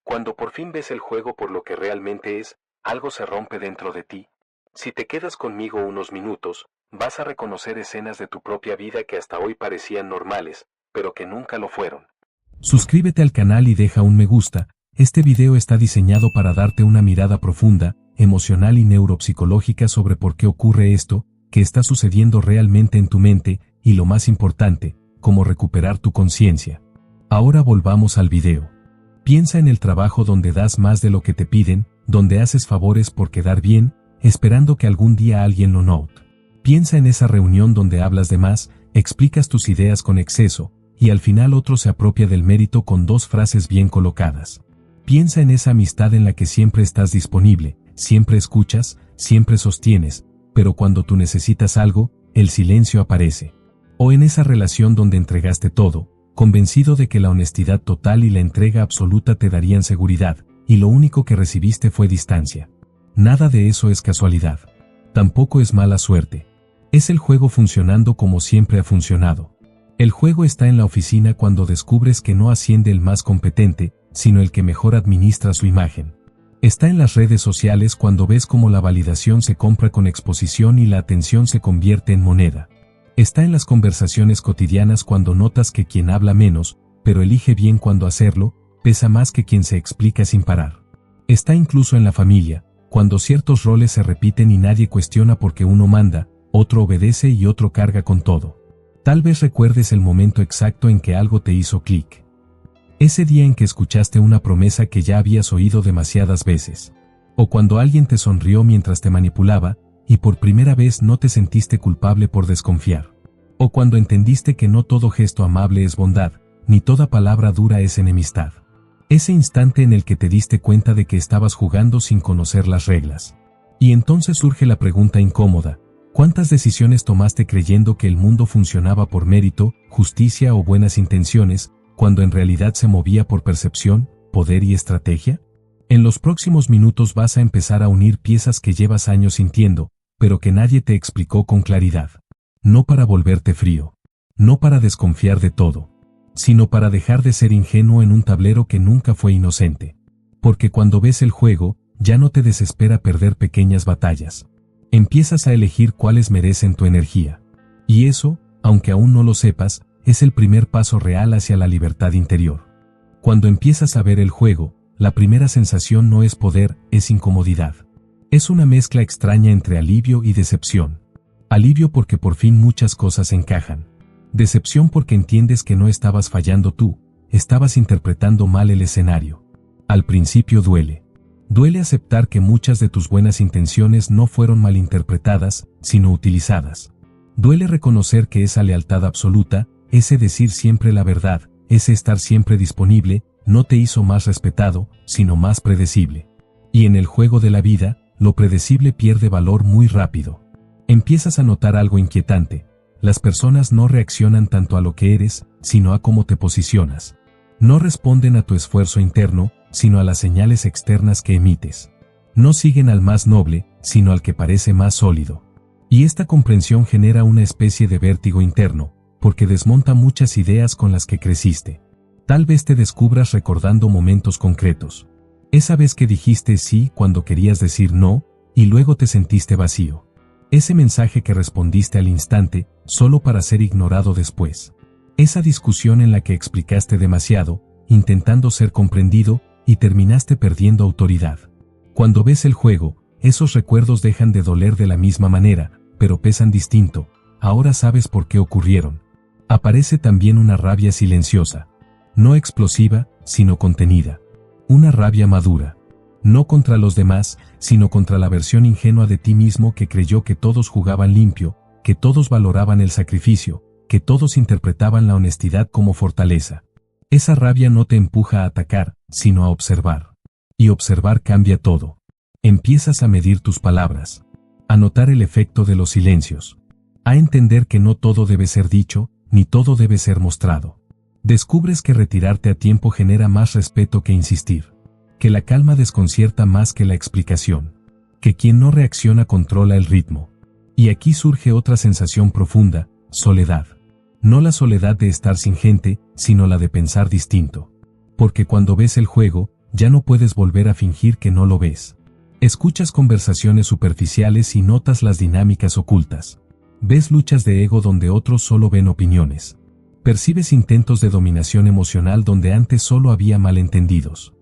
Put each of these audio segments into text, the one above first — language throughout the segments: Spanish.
Cuando por fin ves el juego por lo que realmente es, algo se rompe dentro de ti. Si te quedas conmigo unos minutos, vas a reconocer escenas de tu propia vida que hasta hoy parecían normales, pero que nunca lo fueron. Suscríbete al canal y deja un me gusta. Este video está diseñado para darte una mirada profunda, emocional y neuropsicológica sobre por qué ocurre esto, qué está sucediendo realmente en tu mente, y lo más importante, cómo recuperar tu conciencia. Ahora volvamos al video. Piensa en el trabajo donde das más de lo que te piden, donde haces favores por quedar bien, esperando que algún día alguien lo note. Piensa en esa reunión donde hablas de más, explicas tus ideas con exceso, y al final otro se apropia del mérito con dos frases bien colocadas. Piensa en esa amistad en la que siempre estás disponible, siempre escuchas, siempre sostienes, pero cuando tú necesitas algo, el silencio aparece. O en esa relación donde entregaste todo, convencido de que la honestidad total y la entrega absoluta te darían seguridad, y lo único que recibiste fue distancia. Nada de eso es casualidad. Tampoco es mala suerte. Es el juego funcionando como siempre ha funcionado. El juego está en la oficina cuando descubres que no asciende el más competente, sino el que mejor administra su imagen. Está en las redes sociales cuando ves cómo la validación se compra con exposición y la atención se convierte en moneda. Está en las conversaciones cotidianas cuando notas que quien habla menos, pero elige bien cuándo hacerlo, pesa más que quien se explica sin parar. Está incluso en la familia, cuando ciertos roles se repiten y nadie cuestiona porque uno manda, otro obedece y otro carga con todo. Tal vez recuerdes el momento exacto en que algo te hizo clic. Ese día en que escuchaste una promesa que ya habías oído demasiadas veces. O cuando alguien te sonrió mientras te manipulaba, y por primera vez no te sentiste culpable por desconfiar. O cuando entendiste que no todo gesto amable es bondad, ni toda palabra dura es enemistad. Ese instante en el que te diste cuenta de que estabas jugando sin conocer las reglas. Y entonces surge la pregunta incómoda: ¿cuántas decisiones tomaste creyendo que el mundo funcionaba por mérito, justicia o buenas intenciones, cuando en realidad se movía por percepción, poder y estrategia? En los próximos minutos vas a empezar a unir piezas que llevas años sintiendo, pero que nadie te explicó con claridad. No para volverte frío. No para desconfiar de todo. Sino para dejar de ser ingenuo en un tablero que nunca fue inocente. Porque cuando ves el juego, ya no te desespera perder pequeñas batallas. Empiezas a elegir cuáles merecen tu energía. Y eso, aunque aún no lo sepas, es el primer paso real hacia la libertad interior. Cuando empiezas a ver el juego, la primera sensación no es poder, es incomodidad. Es una mezcla extraña entre alivio y decepción. Alivio porque por fin muchas cosas encajan. Decepción porque entiendes que no estabas fallando tú, estabas interpretando mal el escenario. Al principio duele. Duele aceptar que muchas de tus buenas intenciones no fueron malinterpretadas, sino utilizadas. Duele reconocer que esa lealtad absoluta, ese decir siempre la verdad, ese estar siempre disponible, no te hizo más respetado, sino más predecible. Y en el juego de la vida, lo predecible pierde valor muy rápido. Empiezas a notar algo inquietante. Las personas no reaccionan tanto a lo que eres, sino a cómo te posicionas. No responden a tu esfuerzo interno, sino a las señales externas que emites. No siguen al más noble, sino al que parece más sólido. Y esta comprensión genera una especie de vértigo interno, porque desmonta muchas ideas con las que creciste. Tal vez te descubras recordando momentos concretos. Esa vez que dijiste sí cuando querías decir no, y luego te sentiste vacío. Ese mensaje que respondiste al instante, solo para ser ignorado después. Esa discusión en la que explicaste demasiado, intentando ser comprendido, y terminaste perdiendo autoridad. Cuando ves el juego, esos recuerdos dejan de doler de la misma manera, pero pesan distinto. Ahora sabes por qué ocurrieron. Aparece también una rabia silenciosa. No explosiva, sino contenida. Una rabia madura. No contra los demás, sino contra la versión ingenua de ti mismo que creyó que todos jugaban limpio, que todos valoraban el sacrificio, que todos interpretaban la honestidad como fortaleza. Esa rabia no te empuja a atacar, sino a observar. Y observar cambia todo. Empiezas a medir tus palabras. A notar el efecto de los silencios. A entender que no todo debe ser dicho, ni todo debe ser mostrado. Descubres que retirarte a tiempo genera más respeto que insistir. Que la calma desconcierta más que la explicación. Que quien no reacciona controla el ritmo. Y aquí surge otra sensación profunda: soledad. No la soledad de estar sin gente, sino la de pensar distinto. Porque cuando ves el juego, ya no puedes volver a fingir que no lo ves. Escuchas conversaciones superficiales y notas las dinámicas ocultas. Ves luchas de ego donde otros solo ven opiniones. Percibes intentos de dominación emocional donde antes solo había malentendidos.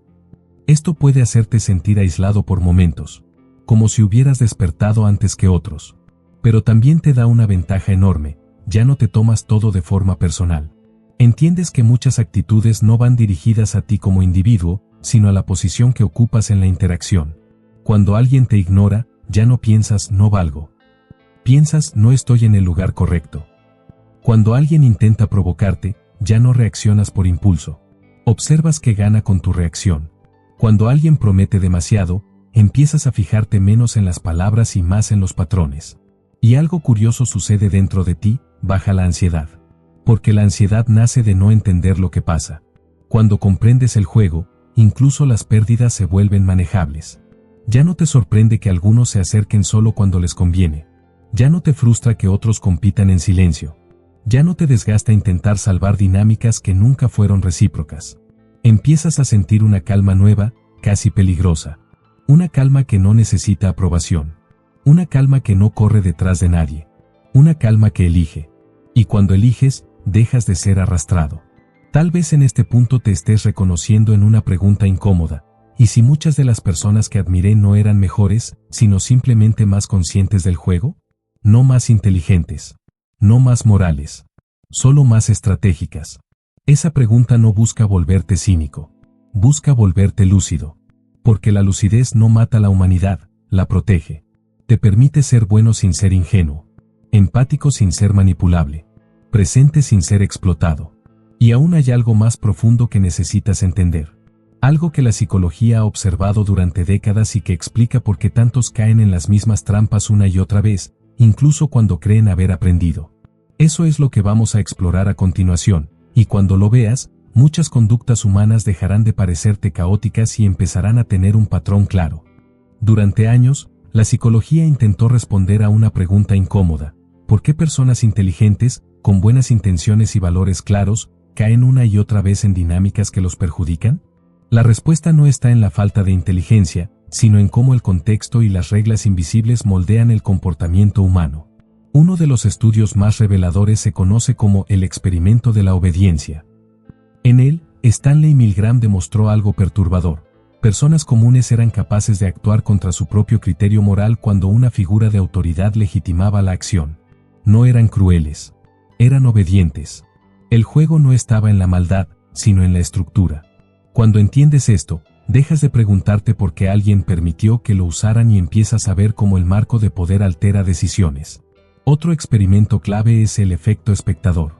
Esto puede hacerte sentir aislado por momentos, como si hubieras despertado antes que otros. Pero también te da una ventaja enorme, ya no te tomas todo de forma personal. Entiendes que muchas actitudes no van dirigidas a ti como individuo, sino a la posición que ocupas en la interacción. Cuando alguien te ignora, ya no piensas no valgo. Piensas no estoy en el lugar correcto. Cuando alguien intenta provocarte, ya no reaccionas por impulso. Observas que gana con tu reacción. Cuando alguien promete demasiado, empiezas a fijarte menos en las palabras y más en los patrones. Y algo curioso sucede dentro de ti, baja la ansiedad. Porque la ansiedad nace de no entender lo que pasa. Cuando comprendes el juego, incluso las pérdidas se vuelven manejables. Ya no te sorprende que algunos se acerquen solo cuando les conviene. Ya no te frustra que otros compitan en silencio. Ya no te desgasta intentar salvar dinámicas que nunca fueron recíprocas. Empiezas a sentir una calma nueva, casi peligrosa. Una calma que no necesita aprobación. Una calma que no corre detrás de nadie. Una calma que elige. Y cuando eliges, dejas de ser arrastrado. Tal vez en este punto te estés reconociendo en una pregunta incómoda. ¿Y si muchas de las personas que admiré no eran mejores, sino simplemente más conscientes del juego? No más inteligentes. No más morales. Solo más estratégicas. Esa pregunta no busca volverte cínico. Busca volverte lúcido. Porque la lucidez no mata a la humanidad, la protege. Te permite ser bueno sin ser ingenuo. Empático sin ser manipulable. Presente sin ser explotado. Y aún hay algo más profundo que necesitas entender. Algo que la psicología ha observado durante décadas y que explica por qué tantos caen en las mismas trampas una y otra vez, incluso cuando creen haber aprendido. Eso es lo que vamos a explorar a continuación, y cuando lo veas, muchas conductas humanas dejarán de parecerte caóticas y empezarán a tener un patrón claro. Durante años, la psicología intentó responder a una pregunta incómoda: ¿por qué personas inteligentes, con buenas intenciones y valores claros, caen una y otra vez en dinámicas que los perjudican? La respuesta no está en la falta de inteligencia, sino en cómo el contexto y las reglas invisibles moldean el comportamiento humano. Uno de los estudios más reveladores se conoce como el experimento de la obediencia. En él, Stanley Milgram demostró algo perturbador. Personas comunes eran capaces de actuar contra su propio criterio moral cuando una figura de autoridad legitimaba la acción. No eran crueles. Eran obedientes. El juego no estaba en la maldad, sino en la estructura. Cuando entiendes esto, dejas de preguntarte por qué alguien permitió que lo usaran y empiezas a ver cómo el marco de poder altera decisiones. Otro experimento clave es el efecto espectador.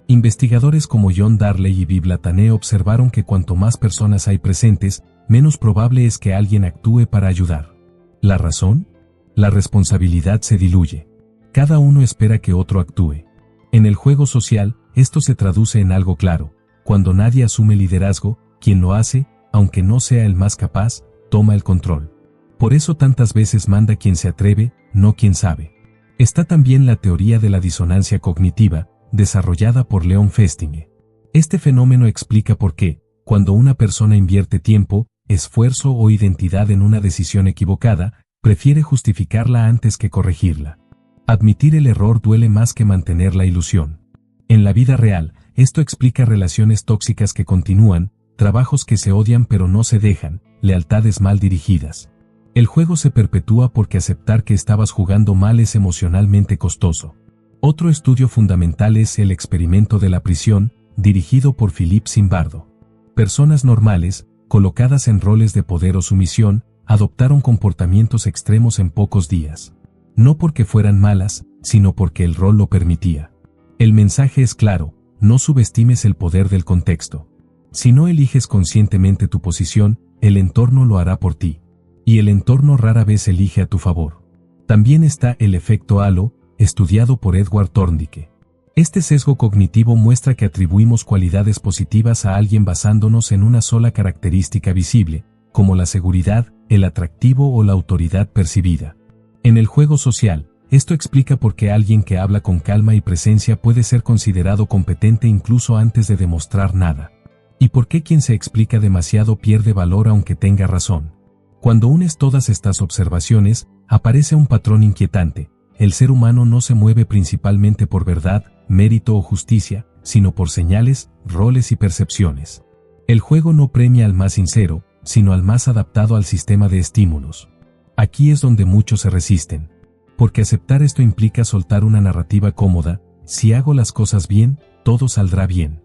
Investigadores como John Darley y Bill Latané observaron que cuanto más personas hay presentes, menos probable es que alguien actúe para ayudar. ¿La razón? La responsabilidad se diluye. Cada uno espera que otro actúe. En el juego social, esto se traduce en algo claro. Cuando nadie asume liderazgo, quien lo hace, aunque no sea el más capaz, toma el control. Por eso tantas veces manda quien se atreve, no quien sabe. Está también la teoría de la disonancia cognitiva, desarrollada por Leon Festinger. Este fenómeno explica por qué, cuando una persona invierte tiempo, esfuerzo o identidad en una decisión equivocada, prefiere justificarla antes que corregirla. Admitir el error duele más que mantener la ilusión. En la vida real, esto explica relaciones tóxicas que continúan, trabajos que se odian pero no se dejan, lealtades mal dirigidas. El juego se perpetúa porque aceptar que estabas jugando mal es emocionalmente costoso. Otro estudio fundamental es el experimento de la prisión, dirigido por Philip Zimbardo. Personas normales, colocadas en roles de poder o sumisión, adoptaron comportamientos extremos en pocos días. No porque fueran malas, sino porque el rol lo permitía. El mensaje es claro: no subestimes el poder del contexto. Si no eliges conscientemente tu posición, el entorno lo hará por ti. Y el entorno rara vez elige a tu favor. También está el efecto halo, estudiado por Edward Thorndike. Este sesgo cognitivo muestra que atribuimos cualidades positivas a alguien basándonos en una sola característica visible, como la seguridad, el atractivo o la autoridad percibida. En el juego social, esto explica por qué alguien que habla con calma y presencia puede ser considerado competente incluso antes de demostrar nada. ¿Y por qué quien se explica demasiado pierde valor aunque tenga razón? Cuando unes todas estas observaciones, aparece un patrón inquietante. El ser humano no se mueve principalmente por verdad, mérito o justicia, sino por señales, roles y percepciones. El juego no premia al más sincero, sino al más adaptado al sistema de estímulos. Aquí es donde muchos se resisten. Porque aceptar esto implica soltar una narrativa cómoda: si hago las cosas bien, todo saldrá bien.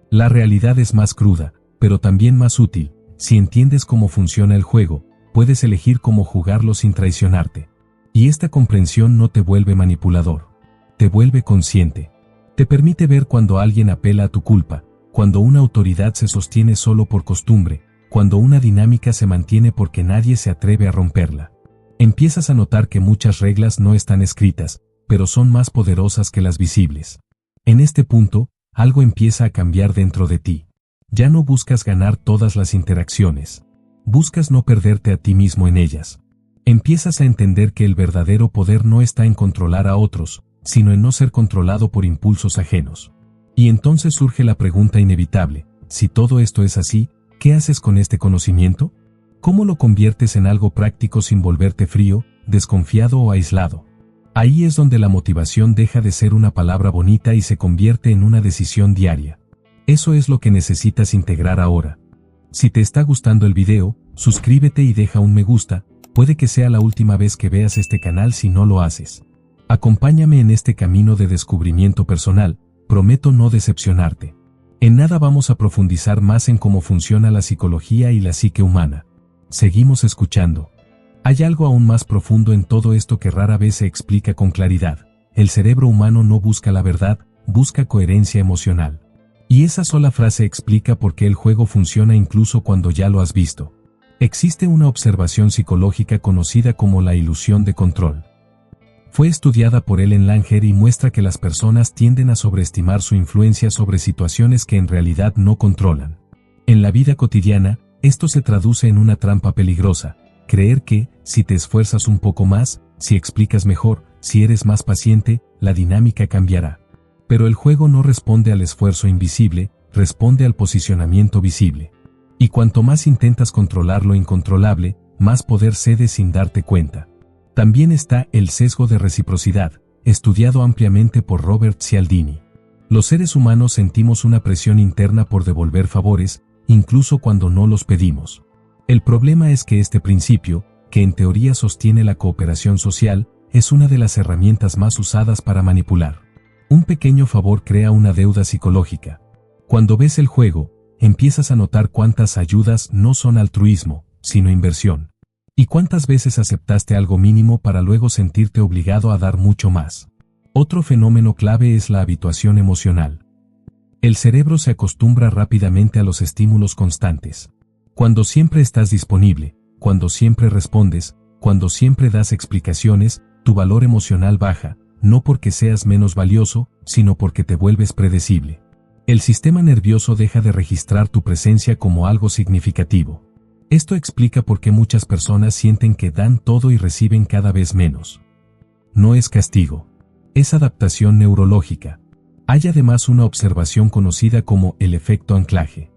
La realidad es más cruda, pero también más útil. Si entiendes cómo funciona el juego, puedes elegir cómo jugarlo sin traicionarte. Y esta comprensión no te vuelve manipulador. Te vuelve consciente. Te permite ver cuando alguien apela a tu culpa, cuando una autoridad se sostiene solo por costumbre, cuando una dinámica se mantiene porque nadie se atreve a romperla. Empiezas a notar que muchas reglas no están escritas, pero son más poderosas que las visibles. En este punto, algo empieza a cambiar dentro de ti. Ya no buscas ganar todas las interacciones. Buscas no perderte a ti mismo en ellas. Empiezas a entender que el verdadero poder no está en controlar a otros, sino en no ser controlado por impulsos ajenos. Y entonces surge la pregunta inevitable: si todo esto es así, ¿qué haces con este conocimiento? ¿Cómo lo conviertes en algo práctico sin volverte frío, desconfiado o aislado? Ahí es donde la motivación deja de ser una palabra bonita y se convierte en una decisión diaria. Eso es lo que necesitas integrar ahora. Si te está gustando el video, suscríbete y deja un me gusta. Puede que sea la última vez que veas este canal si no lo haces. Acompáñame en este camino de descubrimiento personal, prometo no decepcionarte. En nada vamos a profundizar más en cómo funciona la psicología y la psique humana. Seguimos escuchando. Hay algo aún más profundo en todo esto que rara vez se explica con claridad. El cerebro humano no busca la verdad, busca coherencia emocional. Y esa sola frase explica por qué el juego funciona incluso cuando ya lo has visto. Existe una observación psicológica conocida como la ilusión de control. Fue estudiada por Ellen Langer y muestra que las personas tienden a sobreestimar su influencia sobre situaciones que en realidad no controlan. En la vida cotidiana, esto se traduce en una trampa peligrosa: creer que, si te esfuerzas un poco más, si explicas mejor, si eres más paciente, la dinámica cambiará. Pero el juego no responde al esfuerzo invisible, responde al posicionamiento visible. Y cuanto más intentas controlar lo incontrolable, más poder cedes sin darte cuenta. También está el sesgo de reciprocidad, estudiado ampliamente por Robert Cialdini. Los seres humanos sentimos una presión interna por devolver favores, incluso cuando no los pedimos. El problema es que este principio, que en teoría sostiene la cooperación social, es una de las herramientas más usadas para manipular. Un pequeño favor crea una deuda psicológica. Cuando ves el juego, empiezas a notar cuántas ayudas no son altruismo, sino inversión. ¿Y cuántas veces aceptaste algo mínimo para luego sentirte obligado a dar mucho más? Otro fenómeno clave es la habituación emocional. El cerebro se acostumbra rápidamente a los estímulos constantes. Cuando siempre estás disponible, cuando siempre respondes, cuando siempre das explicaciones, tu valor emocional baja, no porque seas menos valioso, sino porque te vuelves predecible. El sistema nervioso deja de registrar tu presencia como algo significativo. Esto explica por qué muchas personas sienten que dan todo y reciben cada vez menos. No es castigo. Es adaptación neurológica. Hay además una observación conocida como el efecto anclaje.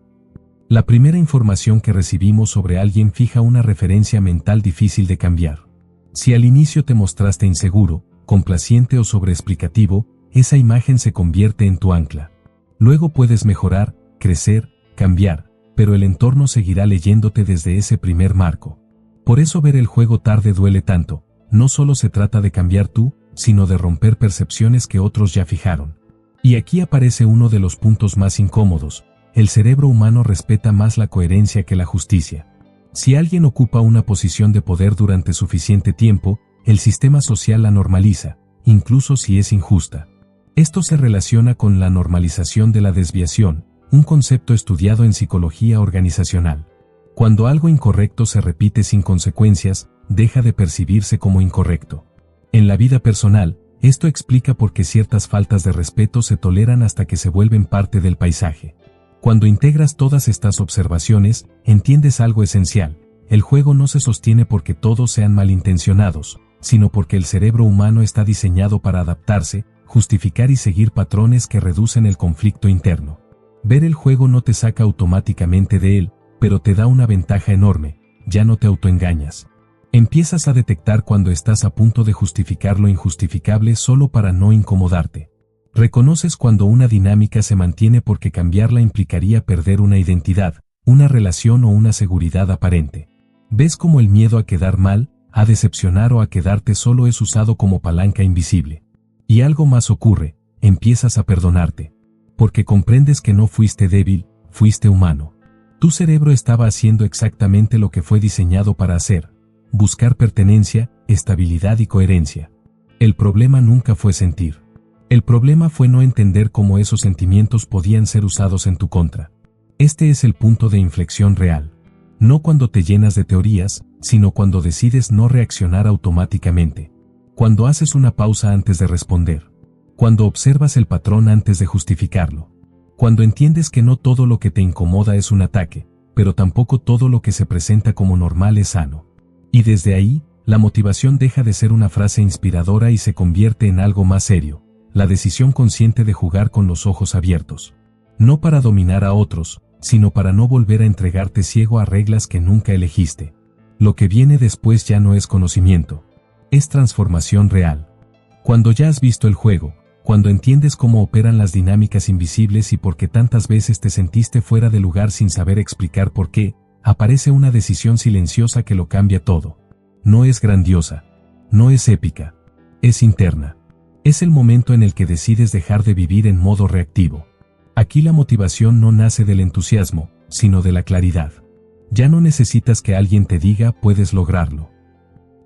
La primera información que recibimos sobre alguien fija una referencia mental difícil de cambiar. Si al inicio te mostraste inseguro, complaciente o sobreexplicativo, esa imagen se convierte en tu ancla. Luego puedes mejorar, crecer, cambiar, pero el entorno seguirá leyéndote desde ese primer marco. Por eso ver el juego tarde duele tanto. No solo se trata de cambiar tú, sino de romper percepciones que otros ya fijaron. Y aquí aparece uno de los puntos más incómodos. El cerebro humano respeta más la coherencia que la justicia. Si alguien ocupa una posición de poder durante suficiente tiempo, el sistema social la normaliza, incluso si es injusta. Esto se relaciona con la normalización de la desviación, un concepto estudiado en psicología organizacional. Cuando algo incorrecto se repite sin consecuencias, deja de percibirse como incorrecto. En la vida personal, esto explica por qué ciertas faltas de respeto se toleran hasta que se vuelven parte del paisaje. Cuando integras todas estas observaciones, entiendes algo esencial. El juego no se sostiene porque todos sean malintencionados, sino porque el cerebro humano está diseñado para adaptarse, justificar y seguir patrones que reducen el conflicto interno. Ver el juego no te saca automáticamente de él, pero te da una ventaja enorme: ya no te autoengañas. Empiezas a detectar cuando estás a punto de justificar lo injustificable solo para no incomodarte. Reconoces cuando una dinámica se mantiene porque cambiarla implicaría perder una identidad, una relación o una seguridad aparente. Ves cómo el miedo a quedar mal, a decepcionar o a quedarte solo es usado como palanca invisible. Y algo más ocurre: empiezas a perdonarte. Porque comprendes que no fuiste débil, fuiste humano. Tu cerebro estaba haciendo exactamente lo que fue diseñado para hacer: buscar pertenencia, estabilidad y coherencia. El problema nunca fue sentir. El problema fue no entender cómo esos sentimientos podían ser usados en tu contra. Este es el punto de inflexión real. No cuando te llenas de teorías, sino cuando decides no reaccionar automáticamente. Cuando haces una pausa antes de responder. Cuando observas el patrón antes de justificarlo. Cuando entiendes que no todo lo que te incomoda es un ataque, pero tampoco todo lo que se presenta como normal es sano. Y desde ahí, la motivación deja de ser una frase inspiradora y se convierte en algo más serio: la decisión consciente de jugar con los ojos abiertos. No para dominar a otros, sino para no volver a entregarte ciego a reglas que nunca elegiste. Lo que viene después ya no es conocimiento. Es transformación real. Cuando ya has visto el juego, cuando entiendes cómo operan las dinámicas invisibles y por qué tantas veces te sentiste fuera de lugar sin saber explicar por qué, aparece una decisión silenciosa que lo cambia todo. No es grandiosa. No es épica. Es interna. Es el momento en el que decides dejar de vivir en modo reactivo. Aquí la motivación no nace del entusiasmo, sino de la claridad. Ya no necesitas que alguien te diga puedes lograrlo.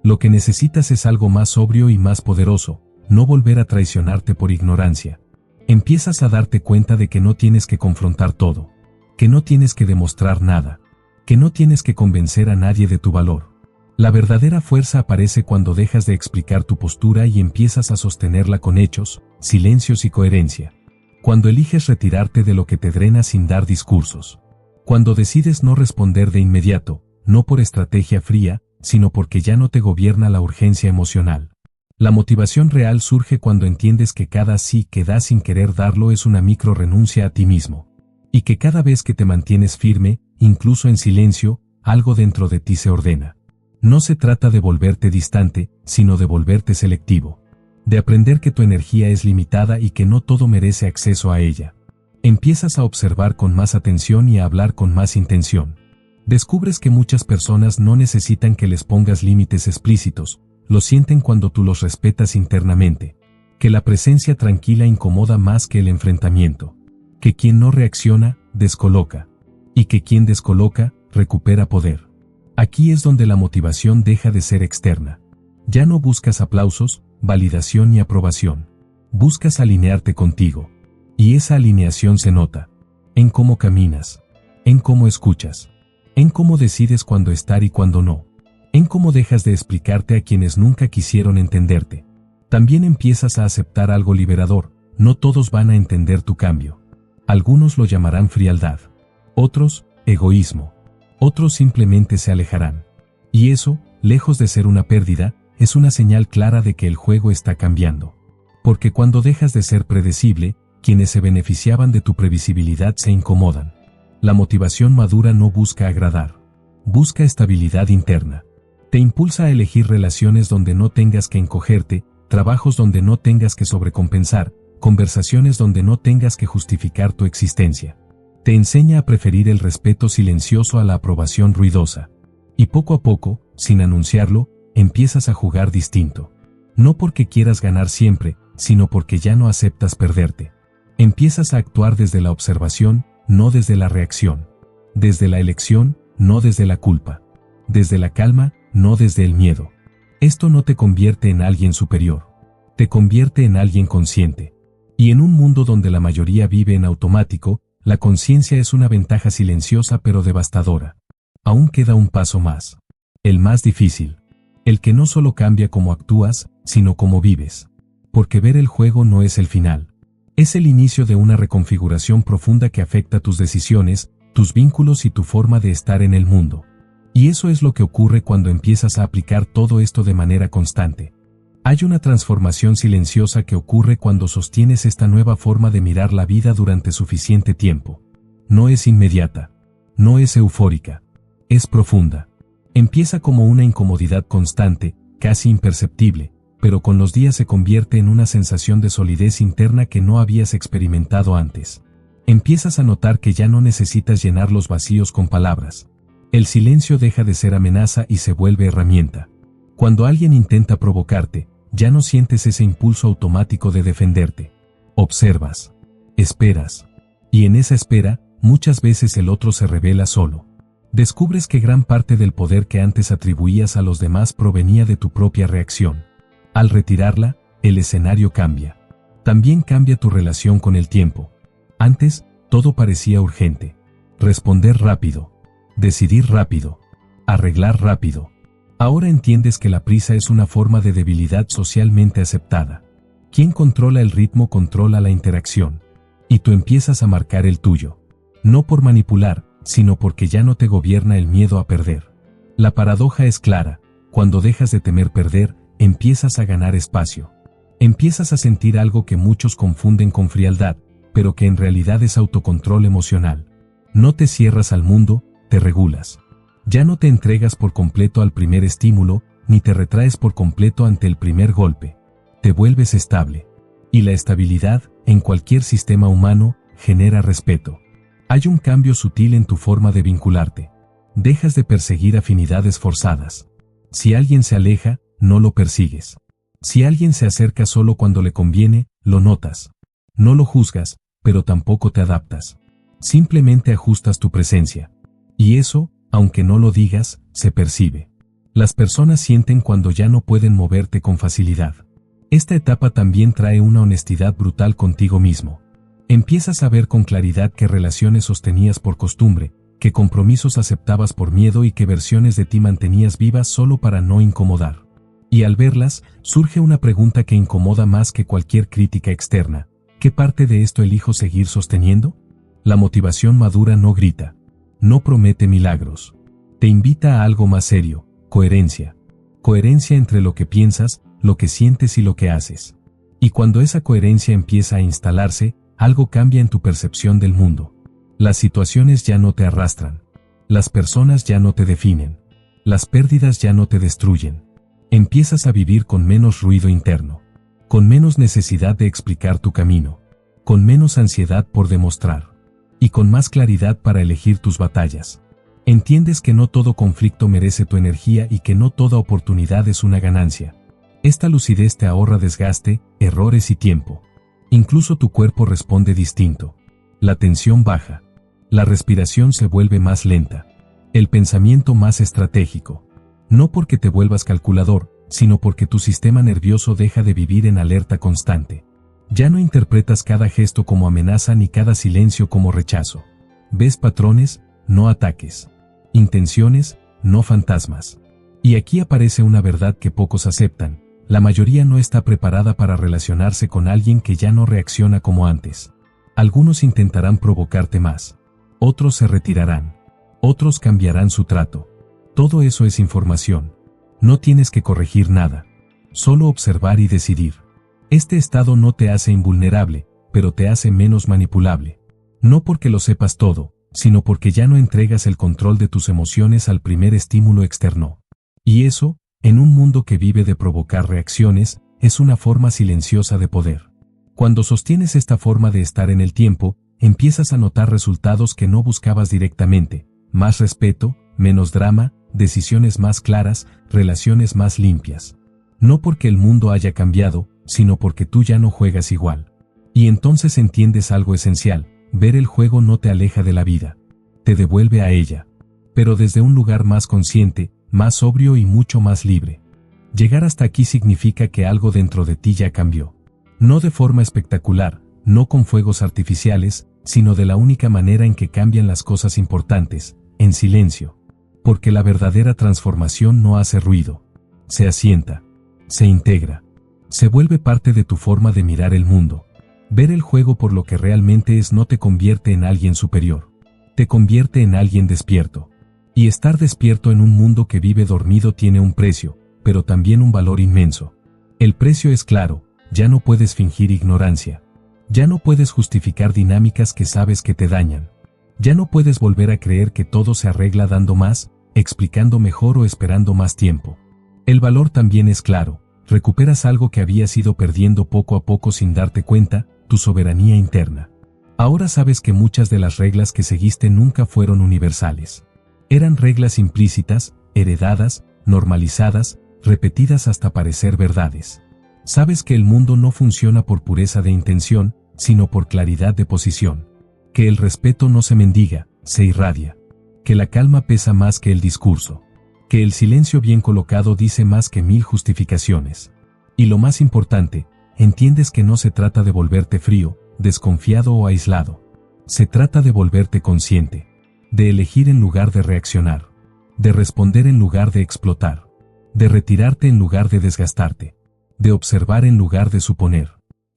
Lo que necesitas es algo más sobrio y más poderoso: no volver a traicionarte por ignorancia. Empiezas a darte cuenta de que no tienes que confrontar todo, que no tienes que demostrar nada, que no tienes que convencer a nadie de tu valor. La verdadera fuerza aparece cuando dejas de explicar tu postura y empiezas a sostenerla con hechos, silencios y coherencia. Cuando eliges retirarte de lo que te drena sin dar discursos. Cuando decides no responder de inmediato, no por estrategia fría, sino porque ya no te gobierna la urgencia emocional. La motivación real surge cuando entiendes que cada sí que das sin querer darlo es una micro renuncia a ti mismo. Y que cada vez que te mantienes firme, incluso en silencio, algo dentro de ti se ordena. No se trata de volverte distante, sino de volverte selectivo. De aprender que tu energía es limitada y que no todo merece acceso a ella. Empiezas a observar con más atención y a hablar con más intención. Descubres que muchas personas no necesitan que les pongas límites explícitos, lo sienten cuando tú los respetas internamente. Que la presencia tranquila incomoda más que el enfrentamiento. Que quien no reacciona, descoloca. Y que quien descoloca, recupera poder. Aquí es donde la motivación deja de ser externa. Ya no buscas aplausos, validación y aprobación. Buscas alinearte contigo. Y esa alineación se nota. En cómo caminas. En cómo escuchas. En cómo decides cuándo estar y cuándo no. En cómo dejas de explicarte a quienes nunca quisieron entenderte. También empiezas a aceptar algo liberador: no todos van a entender tu cambio. Algunos lo llamarán frialdad. Otros, egoísmo. Otros simplemente se alejarán. Y eso, lejos de ser una pérdida, es una señal clara de que el juego está cambiando. Porque cuando dejas de ser predecible, quienes se beneficiaban de tu previsibilidad se incomodan. La motivación madura no busca agradar. Busca estabilidad interna. Te impulsa a elegir relaciones donde no tengas que encogerte, trabajos donde no tengas que sobrecompensar, conversaciones donde no tengas que justificar tu existencia. Te enseña a preferir el respeto silencioso a la aprobación ruidosa. Y poco a poco, sin anunciarlo, empiezas a jugar distinto. No porque quieras ganar siempre, sino porque ya no aceptas perderte. Empiezas a actuar desde la observación, no desde la reacción. Desde la elección, no desde la culpa. Desde la calma, no desde el miedo. Esto no te convierte en alguien superior. Te convierte en alguien consciente. Y en un mundo donde la mayoría vive en automático, la conciencia es una ventaja silenciosa pero devastadora. Aún queda un paso más. El más difícil. El que no solo cambia cómo actúas, sino cómo vives. Porque ver el juego no es el final. Es el inicio de una reconfiguración profunda que afecta tus decisiones, tus vínculos y tu forma de estar en el mundo. Y eso es lo que ocurre cuando empiezas a aplicar todo esto de manera constante. Hay una transformación silenciosa que ocurre cuando sostienes esta nueva forma de mirar la vida durante suficiente tiempo. No es inmediata. No es eufórica. Es profunda. Empieza como una incomodidad constante, casi imperceptible, pero con los días se convierte en una sensación de solidez interna que no habías experimentado antes. Empiezas a notar que ya no necesitas llenar los vacíos con palabras. El silencio deja de ser amenaza y se vuelve herramienta. Cuando alguien intenta provocarte, ya no sientes ese impulso automático de defenderte. Observas. Esperas. Y en esa espera, muchas veces el otro se revela solo. Descubres que gran parte del poder que antes atribuías a los demás provenía de tu propia reacción. Al retirarla, el escenario cambia. También cambia tu relación con el tiempo. Antes, todo parecía urgente. Responder rápido. Decidir rápido. Arreglar rápido. Ahora entiendes que la prisa es una forma de debilidad socialmente aceptada. Quien controla el ritmo controla la interacción. Y tú empiezas a marcar el tuyo. No por manipular, sino porque ya no te gobierna el miedo a perder. La paradoja es clara. Cuando dejas de temer perder, empiezas a ganar espacio. Empiezas a sentir algo que muchos confunden con frialdad, pero que en realidad es autocontrol emocional. No te cierras al mundo, te regulas. Ya no te entregas por completo al primer estímulo, ni te retraes por completo ante el primer golpe. Te vuelves estable. Y la estabilidad, en cualquier sistema humano, genera respeto. Hay un cambio sutil en tu forma de vincularte. Dejas de perseguir afinidades forzadas. Si alguien se aleja, no lo persigues. Si alguien se acerca solo cuando le conviene, lo notas. No lo juzgas, pero tampoco te adaptas. Simplemente ajustas tu presencia. Y eso, aunque no lo digas, se percibe. Las personas sienten cuando ya no pueden moverte con facilidad. Esta etapa también trae una honestidad brutal contigo mismo. Empiezas a ver con claridad qué relaciones sostenías por costumbre, qué compromisos aceptabas por miedo y qué versiones de ti mantenías vivas solo para no incomodar. Y al verlas, surge una pregunta que incomoda más que cualquier crítica externa. ¿Qué parte de esto elijo seguir sosteniendo? La motivación madura no grita. No promete milagros. Te invita a algo más serio, coherencia. Coherencia entre lo que piensas, lo que sientes y lo que haces. Y cuando esa coherencia empieza a instalarse, algo cambia en tu percepción del mundo. Las situaciones ya no te arrastran. Las personas ya no te definen. Las pérdidas ya no te destruyen. Empiezas a vivir con menos ruido interno. Con menos necesidad de explicar tu camino. Con menos ansiedad por demostrar. Y con más claridad para elegir tus batallas. Entiendes que no todo conflicto merece tu energía y que no toda oportunidad es una ganancia. Esta lucidez te ahorra desgaste, errores y tiempo. Incluso tu cuerpo responde distinto. La tensión baja. La respiración se vuelve más lenta. El pensamiento más estratégico. No porque te vuelvas calculador, sino porque tu sistema nervioso deja de vivir en alerta constante. Ya no interpretas cada gesto como amenaza ni cada silencio como rechazo. Ves patrones, no ataques. Intenciones, no fantasmas. Y aquí aparece una verdad que pocos aceptan. La mayoría no está preparada para relacionarse con alguien que ya no reacciona como antes. Algunos intentarán provocarte más. Otros se retirarán. Otros cambiarán su trato. Todo eso es información. No tienes que corregir nada. Solo observar y decidir. Este estado no te hace invulnerable, pero te hace menos manipulable. No porque lo sepas todo, sino porque ya no entregas el control de tus emociones al primer estímulo externo. Y eso, en un mundo que vive de provocar reacciones, es una forma silenciosa de poder. Cuando sostienes esta forma de estar en el tiempo, empiezas a notar resultados que no buscabas directamente: más respeto, menos drama, decisiones más claras, relaciones más limpias. No porque el mundo haya cambiado, sino porque tú ya no juegas igual. Y entonces entiendes algo esencial: ver el juego no te aleja de la vida, te devuelve a ella. Pero desde un lugar más consciente, más sobrio y mucho más libre. Llegar hasta aquí significa que algo dentro de ti ya cambió. No de forma espectacular, no con fuegos artificiales, sino de la única manera en que cambian las cosas importantes, en silencio. Porque la verdadera transformación no hace ruido. Se asienta. Se integra. Se vuelve parte de tu forma de mirar el mundo. Ver el juego por lo que realmente es no te convierte en alguien superior. Te convierte en alguien despierto. Y estar despierto en un mundo que vive dormido tiene un precio, pero también un valor inmenso. El precio es claro: ya no puedes fingir ignorancia. Ya no puedes justificar dinámicas que sabes que te dañan. Ya no puedes volver a creer que todo se arregla dando más, explicando mejor o esperando más tiempo. El valor también es claro. Recuperas algo que habías ido perdiendo poco a poco sin darte cuenta, tu soberanía interna. Ahora sabes que muchas de las reglas que seguiste nunca fueron universales. Eran reglas implícitas, heredadas, normalizadas, repetidas hasta parecer verdades. Sabes que el mundo no funciona por pureza de intención, sino por claridad de posición. Que el respeto no se mendiga, se irradia. Que la calma pesa más que el discurso. Que el silencio bien colocado dice más que 1000 justificaciones. Y lo más importante, entiendes que no se trata de volverte frío, desconfiado o aislado. Se trata de volverte consciente. De elegir en lugar de reaccionar. De responder en lugar de explotar. De retirarte en lugar de desgastarte. De observar en lugar de suponer.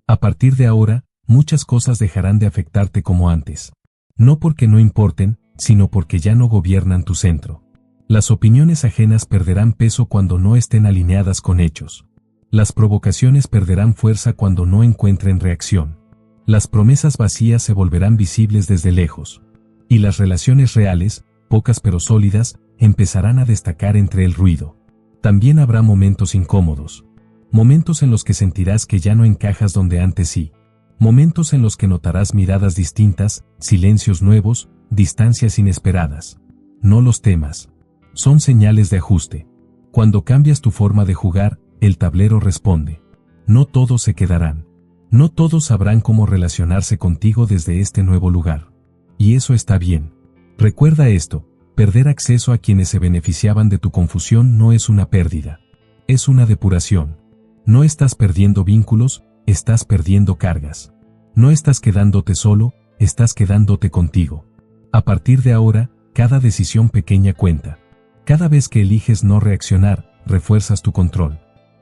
A partir de ahora, muchas cosas dejarán de afectarte como antes. No porque no importen, sino porque ya no gobiernan tu centro. Las opiniones ajenas perderán peso cuando no estén alineadas con hechos. Las provocaciones perderán fuerza cuando no encuentren reacción. Las promesas vacías se volverán visibles desde lejos. Y las relaciones reales, pocas pero sólidas, empezarán a destacar entre el ruido. También habrá momentos incómodos. Momentos en los que sentirás que ya no encajas donde antes sí. Momentos en los que notarás miradas distintas, silencios nuevos, distancias inesperadas. No los temas. Son señales de ajuste. Cuando cambias tu forma de jugar, el tablero responde. No todos se quedarán. No todos sabrán cómo relacionarse contigo desde este nuevo lugar. Y eso está bien. Recuerda esto, perder acceso a quienes se beneficiaban de tu confusión no es una pérdida. Es una depuración. No estás perdiendo vínculos, estás perdiendo cargas. No estás quedándote solo, estás quedándote contigo. A partir de ahora, cada decisión pequeña cuenta. Cada vez que eliges no reaccionar, refuerzas tu control.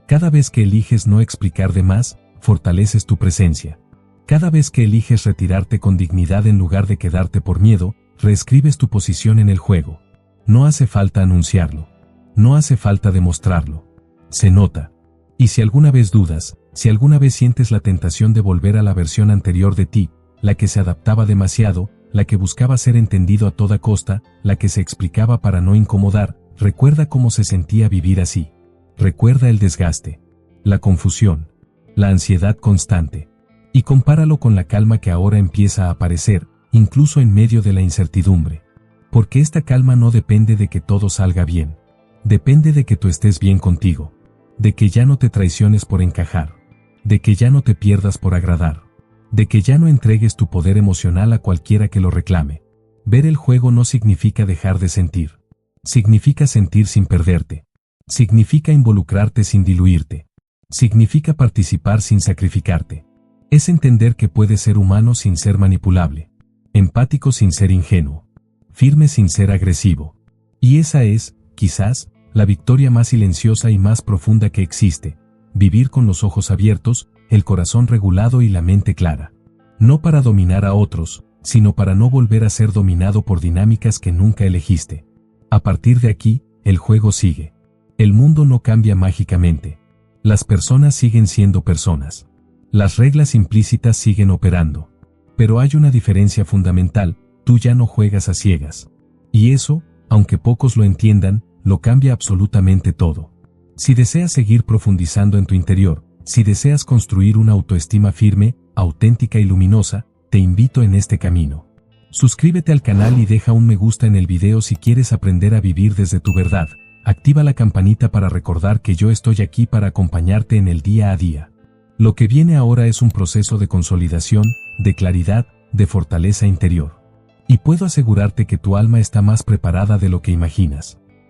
Cada vez que eliges no explicar de más, fortaleces tu presencia. Cada vez que eliges retirarte con dignidad en lugar de quedarte por miedo, reescribes tu posición en el juego. No hace falta anunciarlo. No hace falta demostrarlo. Se nota. Y si alguna vez dudas, si alguna vez sientes la tentación de volver a la versión anterior de ti, la que se adaptaba demasiado, la que buscaba ser entendido a toda costa, la que se explicaba para no incomodar, recuerda cómo se sentía vivir así. Recuerda el desgaste, la confusión, la ansiedad constante. Y compáralo con la calma que ahora empieza a aparecer, incluso en medio de la incertidumbre. Porque esta calma no depende de que todo salga bien. Depende de que tú estés bien contigo. De que ya no te traiciones por encajar. De que ya no te pierdas por agradar. De que ya no entregues tu poder emocional a cualquiera que lo reclame. Ver el juego no significa dejar de sentir. Significa sentir sin perderte. Significa involucrarte sin diluirte. Significa participar sin sacrificarte. Es entender que puedes ser humano sin ser manipulable. Empático sin ser ingenuo. Firme sin ser agresivo. Y esa es, quizás, la victoria más silenciosa y más profunda que existe. Vivir con los ojos abiertos, el corazón regulado y la mente clara. No para dominar a otros, sino para no volver a ser dominado por dinámicas que nunca elegiste. A partir de aquí, el juego sigue. El mundo no cambia mágicamente. Las personas siguen siendo personas. Las reglas implícitas siguen operando. Pero hay una diferencia fundamental, tú ya no juegas a ciegas. Y eso, aunque pocos lo entiendan, lo cambia absolutamente todo. Si deseas seguir profundizando en tu interior, si deseas construir una autoestima firme, auténtica y luminosa, te invito en este camino. Suscríbete al canal y deja un me gusta en el video si quieres aprender a vivir desde tu verdad. Activa la campanita para recordar que yo estoy aquí para acompañarte en el día a día. Lo que viene ahora es un proceso de consolidación, de claridad, de fortaleza interior. Y puedo asegurarte que tu alma está más preparada de lo que imaginas.